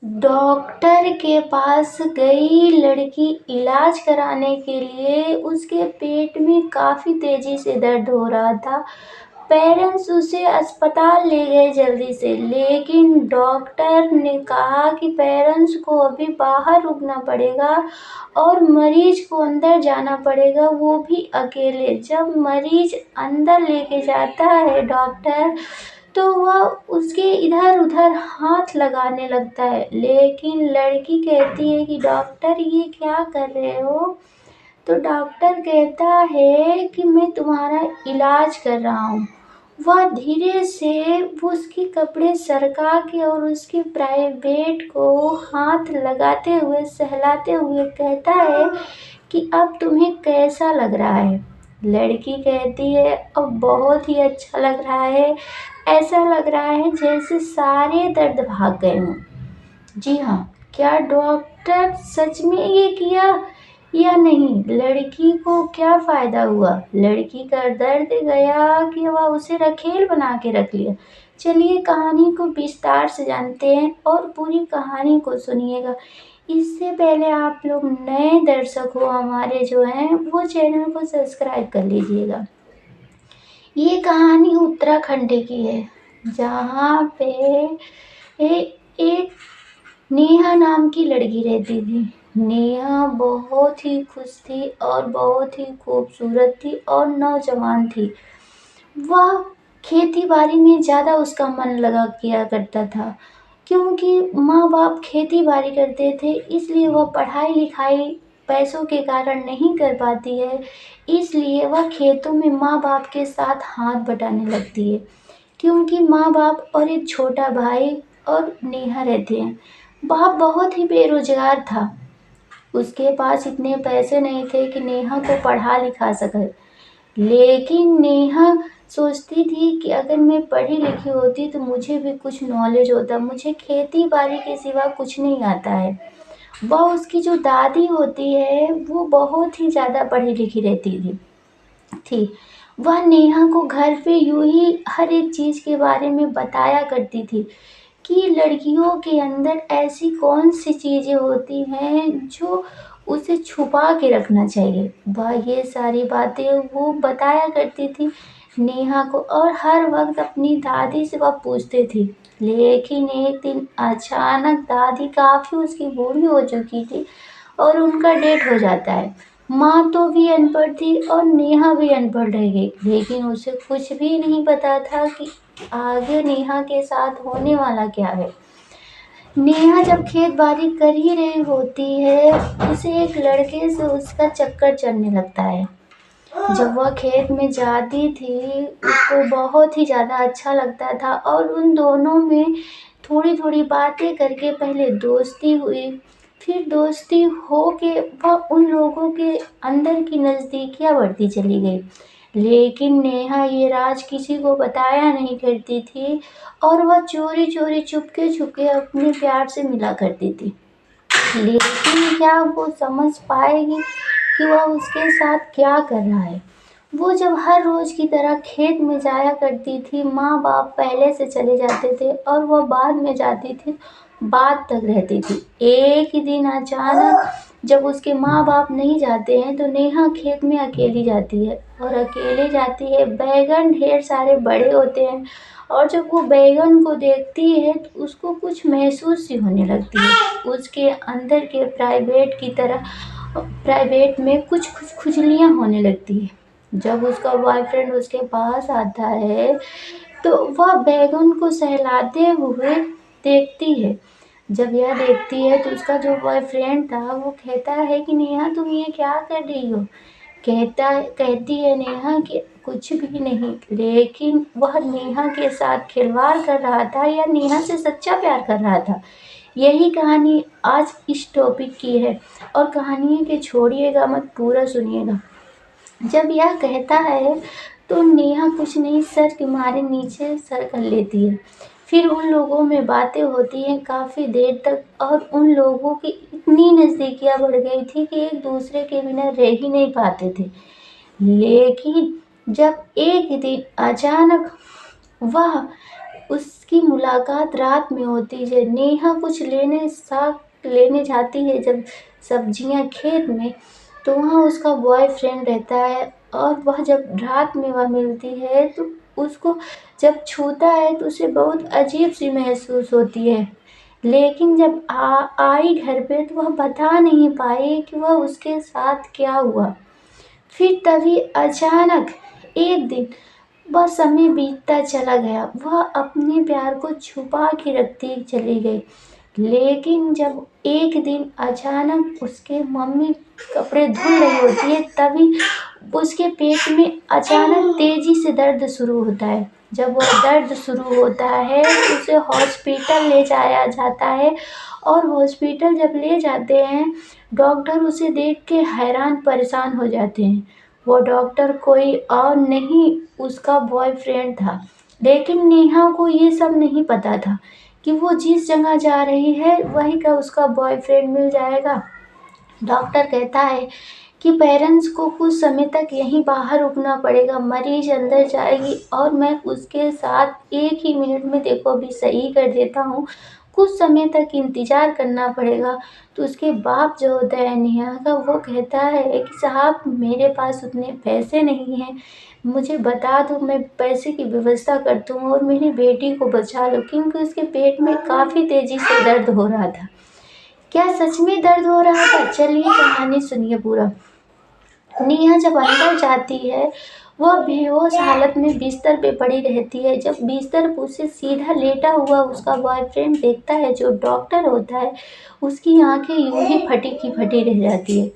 Doctor के पास गई लड़की इलाज कराने के लिए। उसके पेट में काफ़ी तेज़ी से दर्द हो रहा था। पेरेंट्स उसे अस्पताल ले गए जल्दी से, लेकिन डॉक्टर ने कहा कि पेरेंट्स को अभी बाहर रुकना पड़ेगा और मरीज को अंदर जाना पड़ेगा, वो भी अकेले। जब मरीज अंदर लेके जाता है डॉक्टर, तो वह उसके इधर-उधर हाथ लगाने लगता है, लेकिन लड़की कहती है कि डॉक्टर ये क्या कर रहे हो? तो डॉक्टर कहता है कि मैं तुम्हारा इलाज कर रहा हूँ। वह धीरे से वो उसके कपड़े सरका के और उसके प्राइवेट को हाथ लगाते हुए, सहलाते हुए कहता है कि अब तुम्हें कैसा लग रहा है? लड़की कहती है अब बहुत ही अच्छा लग रहा है, ऐसा लग रहा है जैसे सारे दर्द भाग गए हों। जी हाँ, क्या डॉक्टर सच में ये किया या नहीं? लड़की को क्या फ़ायदा हुआ? लड़की का दर्द गया कि वह उसे रखेल बना के रख लिया? चलिए कहानी को विस्तार से जानते हैं और पूरी कहानी को सुनिएगा। इससे पहले आप लोग नए दर्शक हो हमारे जो हैं, वो चैनल को सब्सक्राइब कर लीजिएगा। ये कहानी उत्तराखंड की है, जहाँ पे एक नेहा नाम की लड़की रहती थी। नेहा बहुत ही खुश थी और बहुत ही खूबसूरत थी और नौजवान थी। वह खेती-बाड़ी में ज़्यादा उसका मन लगा किया करता था, क्योंकि माँ-बाप खेती-बाड़ी करते थे, इसलिए वह पढ़ाई-लिखाई पैसों के कारण नहीं कर पाती है, इसलिए वह खेतों में माँ-बाप के साथ हाथ बटाने लगती है, क्योंकि माँ-बाप और एक छोटा भाई और नेहा रहते हैं। बाप बहुत ही बेरोज़गार था, उसके पास इतने पैसे नहीं थे कि नेहा को पढ़ा-लिखा सके। लेकिन नेहा सोचती थी कि अगर मैं पढ़ी-लिखी होती तो मुझे भी कुछ नॉलेज होता, मुझे खेती-बाड़ी के सिवा कुछ नहीं आता है। वह उसकी जो दादी होती है, वो बहुत ही ज़्यादा पढ़ी-लिखी रहती थी। वह नेहा को घर पे यूँ ही हर एक चीज़ के बारे में बताया करती थी कि लड़कियों के अंदर ऐसी कौन-सी चीज़ें होती हैं जो उसे छुपा के रखना चाहिए। वह ये सारी बातें वो बताया करती थी नेहा को और हर वक़्त अपनी दादी से वह पूछती थी। लेकिन एक दिन अचानक दादी काफ़ी उसकी बूढ़ी हो चुकी थी और उनका डेथ हो जाता है। माँ तो भी अनपढ़ थी और नेहा भी अनपढ़ रह गई, लेकिन उसे कुछ भी नहीं पता था कि आगे नेहा के साथ होने वाला क्या है। नेहा जब खेत-बाड़ी कर ही रही होती है, उसे एक लड़के से उसका चक्कर चढ़ने लगता है। जब वह खेत में जाती थी, उसको बहुत ही ज़्यादा अच्छा लगता था और उन दोनों में थोड़ी-थोड़ी बातें करके पहले दोस्ती हुई, फिर दोस्ती हो के वह उन लोगों के अंदर की नज़दीकियाँ बढ़ती चली गई। लेकिन नेहा ये राज किसी को बताया नहीं करती थी और वह चोरी-चोरी, चुपके-चुपके अपने प्यार से मिला करती थी। लेकिन क्या वो समझ पाएगी कि वह उसके साथ क्या कर रहा है? वो जब हर रोज़ की तरह खेत में जाया करती थी, माँ-बाप पहले से चले जाते थे और वह बाद में जाती थी, बात तक रहती थी। एक ही दिन अचानक जब उसके माँ-बाप नहीं जाते हैं, तो नेहा खेत में अकेली जाती है और अकेले जाती है। बैंगन ढेर सारे बड़े होते हैं और जब वो बैंगन को देखती है, तो उसको कुछ महसूस सी होने लगती है। उसके अंदर के प्राइवेट में कुछ खुजलियाँ होने लगती है। जब उसका बॉयफ्रेंड उसके पास आता है, तो वह बैंगन को सहलाते हुए देखती है। जब यह देखती है तो उसका जो बॉयफ्रेंड था, वो कहता है कि नेहा तुम ये क्या कर रही हो? कहती है नेहा कि कुछ भी नहीं, लेकिन वह नेहा के साथ खिलवाड़ कर रहा था या नेहा से सच्चा प्यार कर रहा था। यही कहानी आज इस टॉपिक की है और कहानी के छोड़िएगा मत, पूरा सुनिएगा। जब यह कहता है तो नेहा कुछ नहीं, सर के मारे नीचे सर कर लेती है। फिर उन लोगों में बातें होती हैं काफ़ी देर तक और उन लोगों की इतनी नज़दीकियाँ बढ़ गई थी कि एक दूसरे के बिना रह ही नहीं पाते थे। लेकिन जब एक दिन अचानक वह उसकी मुलाकात रात में होती है। नेहा कुछ साग लेने जाती है जब सब्जियां खेत में, तो वहाँ उसका बॉयफ्रेंड रहता है। और वह जब रात में वह मिलती है तो उसको जब छूता है तो उसे बहुत अजीब सी महसूस होती है। लेकिन जब आई घर पे तो वह बता नहीं पाई कि वह उसके साथ क्या हुआ। फिर तभी अचानक एक दिन वह समय बीतता चला गया। वह अपने प्यार को छुपा के रखती चली गई। लेकिन जब एक दिन अचानक उसके मम्मी कपड़े धुल रही होती है, तभी उसके पेट में अचानक तेजी से दर्द शुरू होता है। जब वह दर्द शुरू होता है तो उसे हॉस्पिटल ले जाया जाता है। और हॉस्पिटल जब ले जाते हैं, डॉक्टर उसे देख के हैरान परेशान हो जाते हैं। वो डॉक्टर कोई और नहीं, उसका बॉयफ्रेंड था। लेकिन नेहा को ये सब नहीं पता था कि वो जिस जगह जा रही है वहीं का उसका बॉयफ्रेंड मिल जाएगा। डॉक्टर कहता है कि पेरेंट्स को कुछ समय तक यहीं बाहर रुकना पड़ेगा, मरीज अंदर जाएगी और मैं उसके साथ एक ही मिनट में देखो अभी सही कर देता हूँ, कुछ समय तक इंतज़ार करना पड़ेगा। तो उसके बाप जो होता है नेहा का, वो कहता है कि साहब मेरे पास उतने पैसे नहीं हैं, मुझे बता दो मैं पैसे की व्यवस्था करता हूँ और मेरी बेटी को बचा लो, क्योंकि उसके पेट में काफ़ी तेज़ी से दर्द हो रहा था। क्या सच में दर्द हो रहा था? चलिए कहानी सुनिए पूरा। नेहा जब अंदर जाती है, वह बेहोश हालत में बिस्तर पे पड़ी रहती है। जब बिस्तर पर उसे सीधा लेटा हुआ उसका बॉयफ्रेंड देखता है जो डॉक्टर होता है, उसकी आंखें यूं ही फटी की फटी रह जाती है।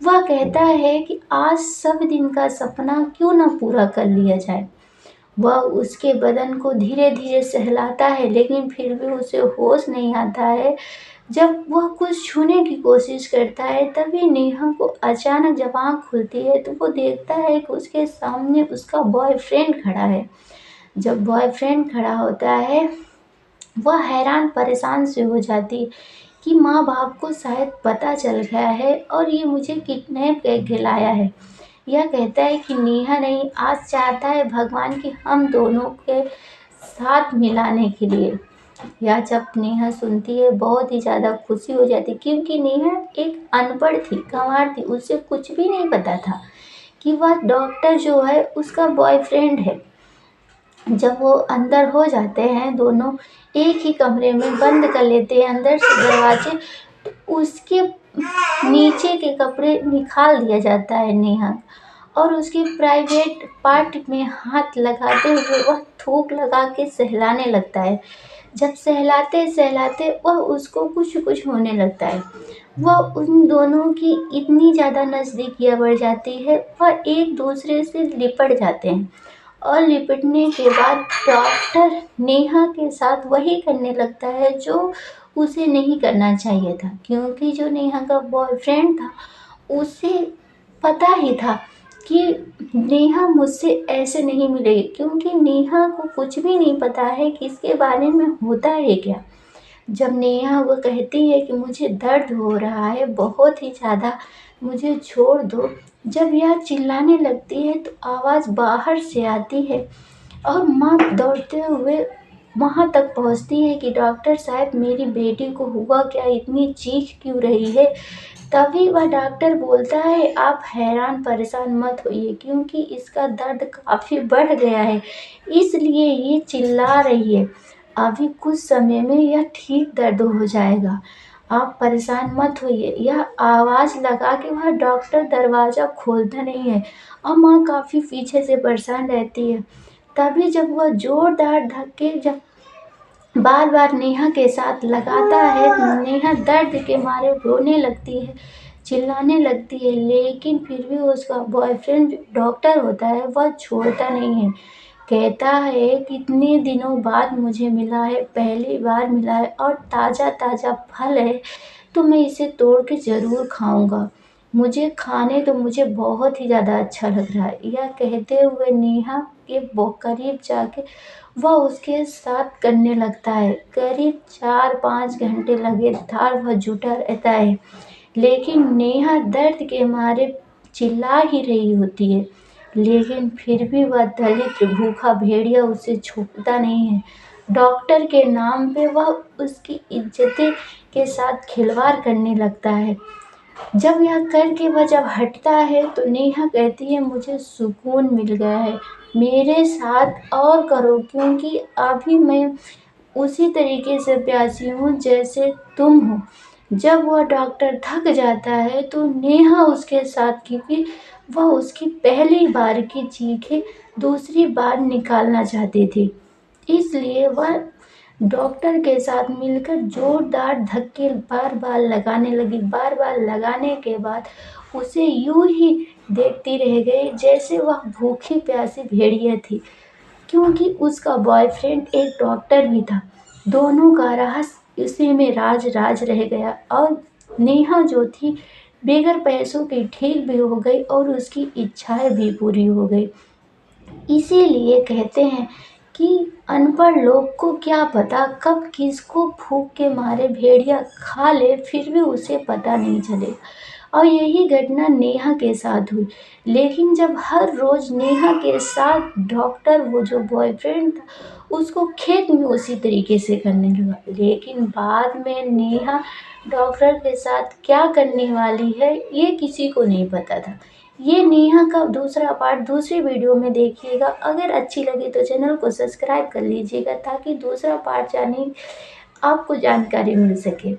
वह कहता है कि आज सब दिन का सपना क्यों ना पूरा कर लिया जाए। वह उसके बदन को धीरे धीरे सहलाता है, लेकिन फिर भी उसे होश नहीं आता है। जब वह कुछ छूने की कोशिश करता है, तभी नेहा को अचानक जब आँख खुलती है तो वो देखता है कि उसके सामने उसका बॉयफ्रेंड खड़ा है। जब बॉयफ्रेंड खड़ा होता है, वह हैरान परेशान से हो जाती है कि माँ बाप को शायद पता चल गया है और ये मुझे किडनैप करके लाया है। यह कहता है कि नेहा नहीं, आज चाहता है भगवान कि हम दोनों के साथ मिलाने के लिए। यह जब नेहा सुनती है बहुत ही ज़्यादा खुशी हो जाती है, क्योंकि नेहा एक अनपढ़ थी, गंवार थी, उसे कुछ भी नहीं पता था कि वह डॉक्टर जो है उसका बॉयफ्रेंड है। जब वो अंदर हो जाते हैं दोनों, एक ही कमरे में बंद कर लेते हैं अंदर से दरवाजे, तो उसके नीचे के कपड़े निकाल दिया जाता है नेहा, और उसके प्राइवेट पार्ट में हाथ लगाते हुए वह थूक लगा के सहलाने लगता है। जब सहलाते-सहलाते वह उसको कुछ-कुछ होने लगता है। वह उन दोनों की इतनी ज़्यादा नज़दीकियाँ बढ़ जाती है, वह एक-दूसरे से लिपट जाते हैं। और लिपटने के बाद डॉक्टर नेहा के साथ वही करने लगता है जो उसे नहीं करना चाहिए था, क्योंकि जो नेहा का बॉयफ्रेंड था, उसे पता ही था कि नेहा मुझसे ऐसे नहीं मिलेगी, क्योंकि नेहा को कुछ भी नहीं पता है कि इसके बारे में होता है क्या। जब नेहा वो कहती है कि मुझे दर्द हो रहा है बहुत ही ज़्यादा, मुझे छोड़ दो, जब यह चिल्लाने लगती है तो आवाज़ बाहर से आती है और माँ दौड़ते हुए वहाँ तक पहुँचती है कि डॉक्टर साहब मेरी बेटी को हुआ क्या, इतनी चीख क्यों रही है। तभी वह डॉक्टर बोलता है आप हैरान परेशान मत होइए, क्योंकि इसका दर्द काफ़ी बढ़ गया है, इसलिए ये चिल्ला रही है। अभी कुछ समय में यह ठीक दर्द हो जाएगा, आप परेशान मत होइए। यह आवाज़ लगा के वह डॉक्टर दरवाज़ा खोलता नहीं है और माँ काफ़ी पीछे से परेशान रहती है। तभी जब वह ज़ोरदार धक्के जब बार-बार नेहा के साथ लगाता है, नेहा दर्द के मारे रोने लगती है, चिल्लाने लगती है, लेकिन फिर भी उसका बॉयफ्रेंड जो डॉक्टर होता है, वह छोड़ता नहीं है। कहता है कि इतने दिनों बाद मुझे मिला है, पहली बार मिला है और ताज़ा-ताज़ा फल है, तो मैं इसे तोड़ के ज़रूर खाऊँगा। मुझे खाने दो, मुझे बहुत ही ज़्यादा अच्छा लग रहा है। यह कहते हुए नेहा के करीब जाके वह उसके साथ करने लगता है। करीब 4-5 घंटे लगातार वह जुटा रहता है, लेकिन नेहा दर्द के मारे चिल्ला ही रही होती है। लेकिन फिर भी वह दलित भूखा भेड़िया उसे छोड़ता नहीं है। डॉक्टर के नाम पे वह उसकी इज्जत के साथ खिलवाड़ करने लगता है। जब यह करके वह जब हटता है तो नेहा कहती है मुझे सुकून मिल गया है, मेरे साथ और करो क्योंकि अभी मैं उसी तरीके से प्यासी हूँ जैसे तुम हो। जब वह डॉक्टर थक जाता है तो नेहा उसके साथ, क्योंकि वह उसकी पहली बार की चीखें दूसरी बार निकालना चाहती थी, इसलिए वह डॉक्टर के साथ मिलकर जोरदार धक्के बार बार लगाने लगी। बार बार लगाने के बाद उसे यूं ही देखती रह गई जैसे वह भूखी प्यासी भेड़िया थी, क्योंकि उसका बॉयफ्रेंड एक डॉक्टर भी था। दोनों का रहस्य इसी में राज राज रह गया और नेहा जो थी बेगर पैसों की ठीक भी हो गई और उसकी इच्छाएं भी पूरी हो गई। इसीलिए कहते हैं कि अनपढ़ लोग को क्या पता कब किसको भूख के मारे भेड़िया खा ले, फिर भी उसे पता नहीं चलेगा। और यही घटना नेहा के साथ हुई। लेकिन जब हर रोज नेहा के साथ डॉक्टर, वो जो बॉयफ्रेंड था, उसको खेत में उसी तरीके से करने लगा, लेकिन बाद में नेहा डॉक्टर के साथ क्या करने वाली है ये किसी को नहीं पता था। ये नेहा का दूसरा पार्ट दूसरी वीडियो में देखिएगा। अगर अच्छी लगी तो चैनल को सब्सक्राइब कर लीजिएगा ताकि दूसरा पार्ट जाने आपको जानकारी मिल सके।